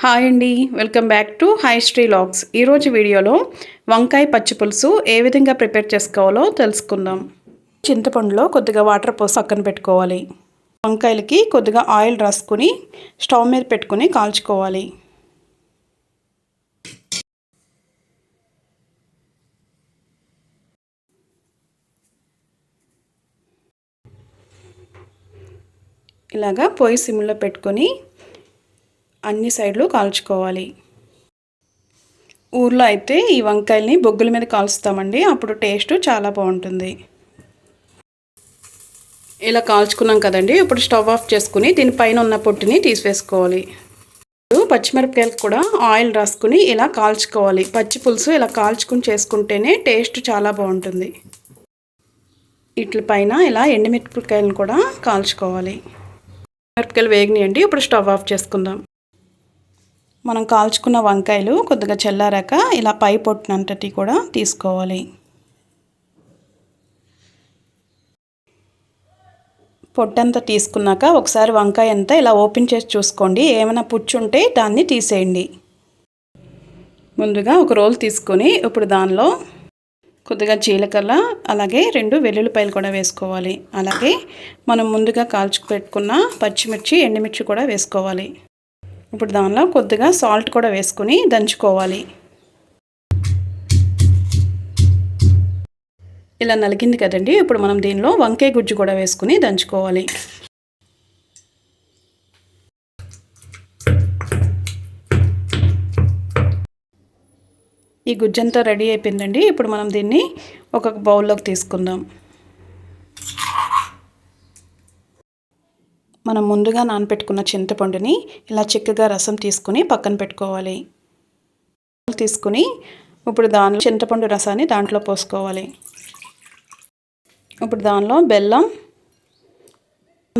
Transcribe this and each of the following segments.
Hi అండి, welcome back to హైస్ట్రీ logs. ఈరోజు వీడియోలో వంకాయ పచ్చి పులుసు ఏ విధంగా ప్రిపేర్ చేసుకోవాలో తెలుసుకుందాం. చింతపండులో కొద్దిగా వాటర్ పోసి పక్కన పెట్టుకోవాలి. వంకాయలకి కొద్దిగా ఆయిల్ రాసుకుని స్టవ్ మీద పెట్టుకుని కాల్చుకోవాలి. ఇలాగా పొయ్యి సిమ్లో పెట్టుకొని అన్ని సైడ్లు కాల్చుకోవాలి. ఊర్లో అయితే ఈ వంకాయల్ని బొగ్గుల మీద కాల్చుతామండి, అప్పుడు టేస్ట్ చాలా బాగుంటుంది. ఇలా కాల్చుకున్నాం కదండి, ఇప్పుడు స్టవ్ ఆఫ్ చేసుకుని దీనిపైన ఉన్న పొట్టుని తీసివేసుకోవాలి. పచ్చిమిరపకాయలకు కూడా ఆయిల్ రాసుకుని ఇలా కాల్చుకోవాలి. పచ్చి పులుసు ఇలా కాల్చుకుని చేసుకుంటేనే టేస్ట్ చాలా బాగుంటుంది. వీటిపైన ఇలా ఎండుమిరపకాయలను కూడా కాల్చుకోవాలి. మిరపకాయలు వేగినాయండి, ఇప్పుడు స్టవ్ ఆఫ్ చేసుకుందాం. మనం కాల్చుకున్న వంకాయలు కొద్దిగా చల్లారాక ఇలా పై పొట్టునంతటి కూడా తీసుకోవాలి. పొట్టంతా తీసుకున్నాక ఒకసారి వంకాయ అంతా ఇలా ఓపెన్ చేసి చూసుకోండి. ఏమైనా పుచ్చు ఉంటే దాన్ని తీసేయండి. ముందుగా ఒక రోల్ తీసుకొని ఇప్పుడు దానిలో కొద్దిగా జీలకర్ర, అలాగే 2 వెల్లుల్లిపాయలు కూడా వేసుకోవాలి. అలాగే మనం ముందుగా కాల్చుకు పెట్టుకున్న పచ్చిమిర్చి, ఎండుమిర్చి కూడా వేసుకోవాలి. ఇప్పుడు దానిలో కొద్దిగా సాల్ట్ కూడా వేసుకొని దంచుకోవాలి. ఇలా నలిగింది కదండి, ఇప్పుడు మనం దీనిలో వంకాయ గుజ్జు కూడా వేసుకుని దంచుకోవాలి. ఈ గుజ్జంతా రెడీ అయిపోయిందండి. ఇప్పుడు మనం దీన్ని ఒక బౌల్లోకి తీసుకుందాం. మనం ముందుగా నానబెట్టుకున్న చింతపండుని ఇలా చిక్కగా రసం తీసుకుని పక్కన పెట్టుకోవాలి. తీసుకుని ఇప్పుడు దానిలో చింతపండు రసాన్ని దాంట్లో పోసుకోవాలి. ఇప్పుడు దానిలో బెల్లం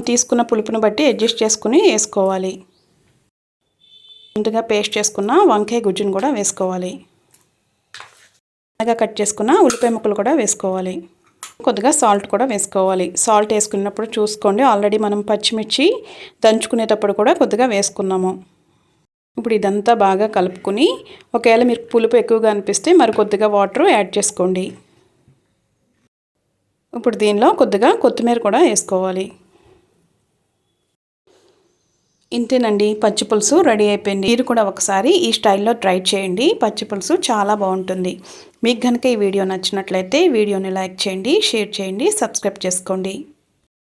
తీసుకున్న పులుపుని బట్టి అడ్జస్ట్ చేసుకుని వేసుకోవాలి. ముందుగా పేస్ట్ చేసుకున్న వంకాయ గుజ్జును కూడా వేసుకోవాలి. కట్ చేసుకున్న ఉల్లిపాయ ముక్కలు కూడా వేసుకోవాలి. కొద్దిగా సాల్ట్ కూడా వేసుకోవాలి. సాల్ట్ వేసుకున్నప్పుడు చూసుకోండి, ఆల్రెడీ మనం పచ్చిమిర్చి దంచుకునేటప్పుడు కూడా కొద్దిగా వేసుకున్నాము. ఇప్పుడు ఇదంతా బాగా కలుపుకొని ఒకవేళ మీరు పులుపు ఎక్కువగా అనిపిస్తే మరి కొద్దిగా వాటర్ యాడ్ చేసుకోండి. ఇప్పుడు దీనిలో కొద్దిగా కొత్తిమీర కూడా వేసుకోవాలి. ఇంతేనండి, పచ్చి పులుసు రెడీ అయిపోయింది. మీరు కూడా ఒకసారి ఈ స్టైల్లో ట్రై చేయండి. పచ్చి పులుసు చాలా బాగుంటుంది. మీకు కనుక ఈ వీడియో నచ్చినట్లయితే వీడియోని లైక్ చేయండి, షేర్ చేయండి, సబ్స్క్రైబ్ చేసుకోండి.